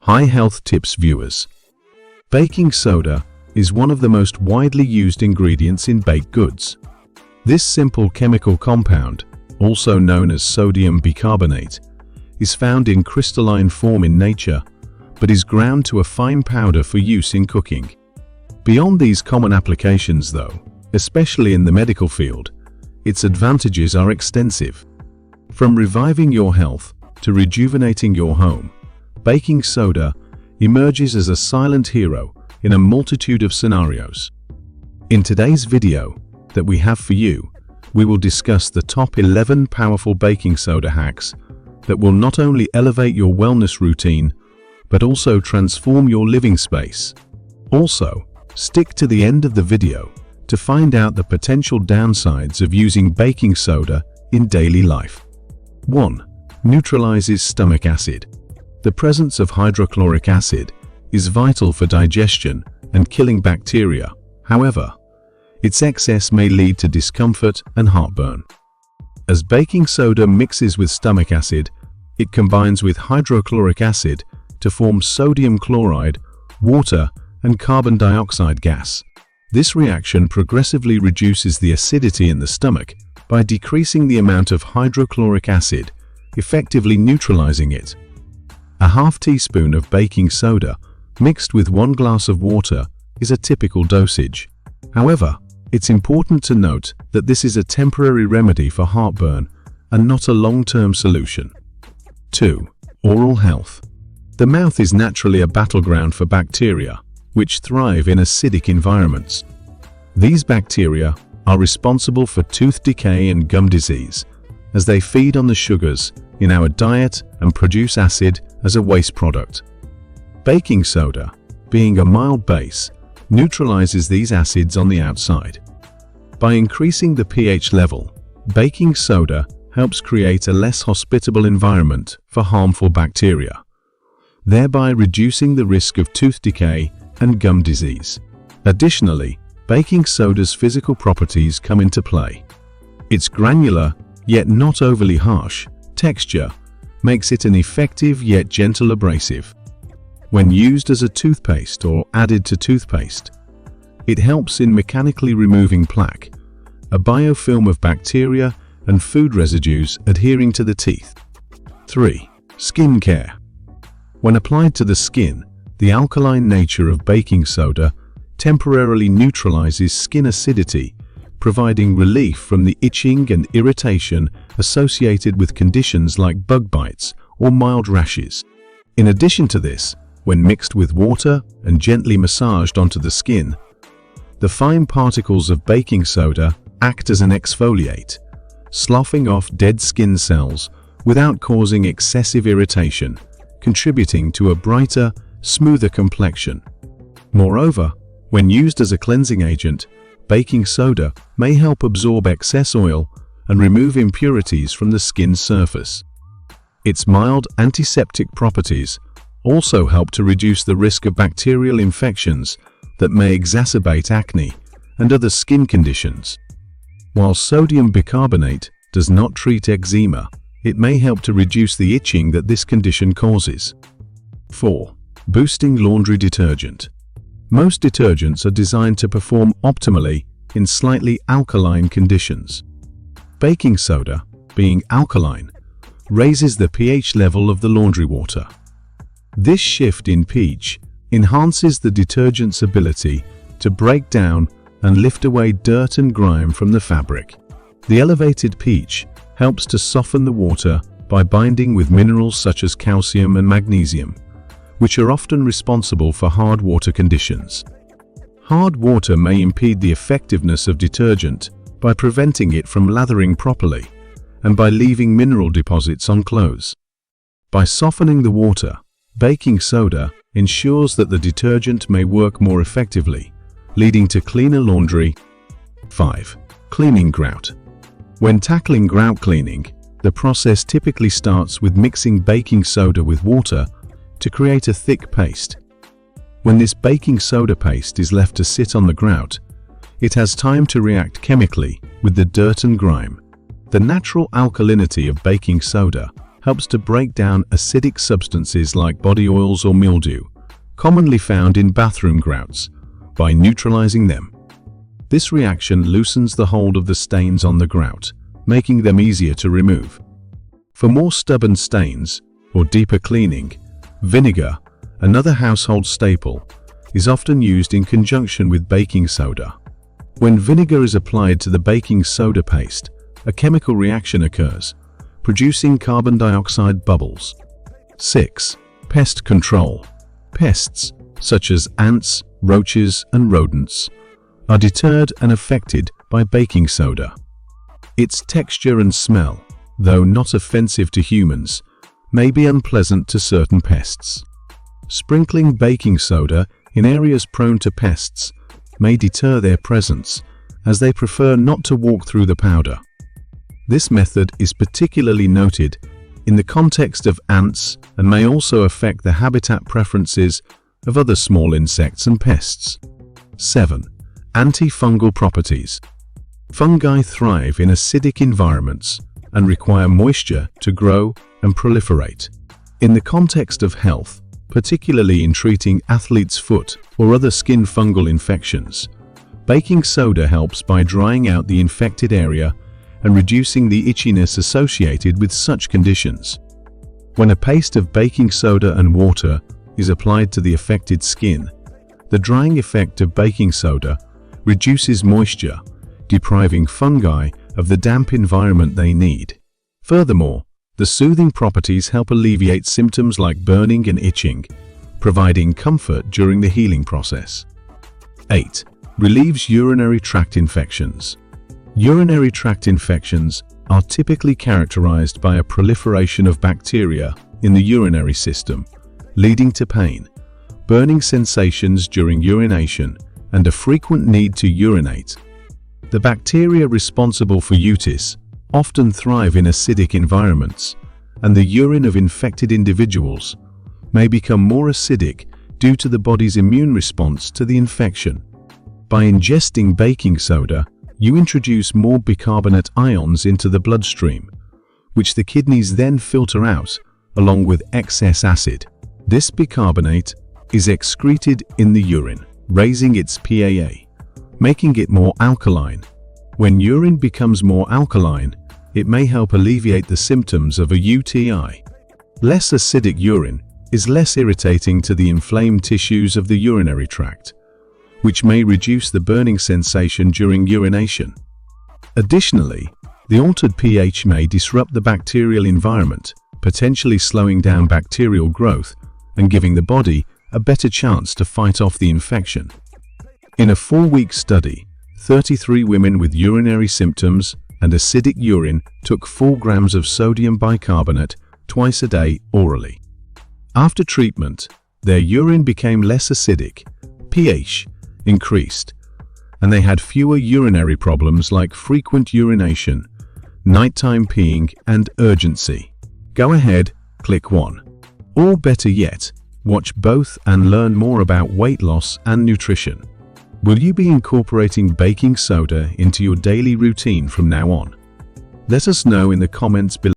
Hi Health Tips viewers. Baking soda is one of the most widely used ingredients in baked goods. This simple chemical compound, also known as sodium bicarbonate, is found in crystalline form in nature, but is ground to a fine powder for use in cooking. Beyond these common applications though, especially in the medical field, its advantages are extensive. From reviving your health to rejuvenating your home, baking soda emerges as a silent hero in a multitude of scenarios. In today's video that we have for you, we will discuss the top 11 powerful baking soda hacks that will not only elevate your wellness routine, but also transform your living space. Also, stick to the end of the video to find out the potential downsides of using baking soda in daily life. 1. Neutralizes stomach acid. The presence of hydrochloric acid is vital for digestion and killing bacteria. However, its excess may lead to discomfort and heartburn. As baking soda mixes with stomach acid, it combines with hydrochloric acid to form sodium chloride, water, and carbon dioxide gas. This reaction progressively reduces the acidity in the stomach by decreasing the amount of hydrochloric acid, effectively neutralizing it. A half teaspoon of baking soda mixed with 1 glass of water is a typical dosage. However, it's important to note that this is a temporary remedy for heartburn and not a long-term solution. 2. Oral health. The mouth is naturally a battleground for bacteria, which thrive in acidic environments. These bacteria are responsible for tooth decay and gum disease, as they feed on the sugars in our diet and produce acid as a waste product. Baking soda, being a mild base, neutralizes these acids on the outside. By increasing the pH level, baking soda helps create a less hospitable environment for harmful bacteria, thereby reducing the risk of tooth decay and gum disease. Additionally, baking soda's physical properties come into play. Its granular, yet not overly harsh, texture makes it an effective yet gentle abrasive. When used as a toothpaste or added to toothpaste, it helps in mechanically removing plaque, a biofilm of bacteria and food residues adhering to the teeth. 3. Skin care. When applied to the skin, the alkaline nature of baking soda temporarily neutralizes skin acidity, providing relief from the itching and irritation associated with conditions like bug bites or mild rashes. In addition to this, when mixed with water and gently massaged onto the skin, the fine particles of baking soda act as an exfoliate, sloughing off dead skin cells without causing excessive irritation, contributing to a brighter, smoother complexion. Moreover, when used as a cleansing agent, baking soda may help absorb excess oil and remove impurities from the skin's surface. Its mild antiseptic properties also help to reduce the risk of bacterial infections that may exacerbate acne and other skin conditions. While sodium bicarbonate does not treat eczema, it may help to reduce the itching that this condition causes. 4. Boosting laundry detergent. Most detergents are designed to perform optimally in slightly alkaline conditions. Baking soda, being alkaline, raises the pH level of the laundry water. This shift in pH enhances the detergent's ability to break down and lift away dirt and grime from the fabric. The elevated pH helps to soften the water by binding with minerals such as calcium and magnesium, which are often responsible for hard water conditions. Hard water may impede the effectiveness of detergent by preventing it from lathering properly and by leaving mineral deposits on clothes. By softening the water, baking soda ensures that the detergent may work more effectively, leading to cleaner laundry. 5. Cleaning grout. When tackling grout cleaning, the process typically starts with mixing baking soda with water to create a thick paste. When this baking soda paste is left to sit on the grout, it has time to react chemically with the dirt and grime. The natural alkalinity of baking soda helps to break down acidic substances like body oils or mildew, commonly found in bathroom grouts, by neutralizing them. This reaction loosens the hold of the stains on the grout, making them easier to remove. For more stubborn stains or deeper cleaning, vinegar, another household staple, is often used in conjunction with baking soda. When vinegar is applied to the baking soda paste, a chemical reaction occurs, producing carbon dioxide bubbles. 6. Pest control. Pests, such as ants, roaches, and rodents, are deterred and affected by baking soda. Its texture and smell, though not offensive to humans, may be unpleasant to certain pests. Sprinkling baking soda in areas prone to pests may deter their presence, as they prefer not to walk through the powder. This method is particularly noted in the context of ants and may also affect the habitat preferences of other small insects and pests. 7. Antifungal properties. Fungi thrive in acidic environments and require moisture to grow and proliferate. In the context of health, particularly in treating athlete's foot or other skin fungal infections, baking soda helps by drying out the infected area and reducing the itchiness associated with such conditions. When a paste of baking soda and water is applied to the affected skin, the drying effect of baking soda reduces moisture, depriving fungi of the damp environment they need. Furthermore, the soothing properties help alleviate symptoms like burning and itching, providing comfort during the healing process. 8. Relieves urinary tract infections. Urinary tract infections are typically characterized by a proliferation of bacteria in the urinary system, leading to pain, burning sensations during urination, and a frequent need to urinate. The bacteria responsible for UTIs often thrive in acidic environments, and the urine of infected individuals may become more acidic due to the body's immune response to the infection. By ingesting baking soda, you introduce more bicarbonate ions into the bloodstream, which the kidneys then filter out along with excess acid. This bicarbonate is excreted in the urine, raising its pAa, making it more alkaline. When urine becomes more alkaline, it may help alleviate the symptoms of a UTI. Less acidic urine is less irritating to the inflamed tissues of the urinary tract, which may reduce the burning sensation during urination. Additionally, the altered pH may disrupt the bacterial environment, potentially slowing down bacterial growth and giving the body a better chance to fight off the infection. In a 4-week study, 33 women with urinary symptoms and acidic urine took 4 grams of sodium bicarbonate twice a day orally. After treatment, their urine became less acidic, pH increased, and they had fewer urinary problems like frequent urination, nighttime peeing, and urgency. Go ahead, click 1. Or better yet, watch both and learn more about weight loss and nutrition. Will you be incorporating baking soda into your daily routine from now on? Let us know in the comments below.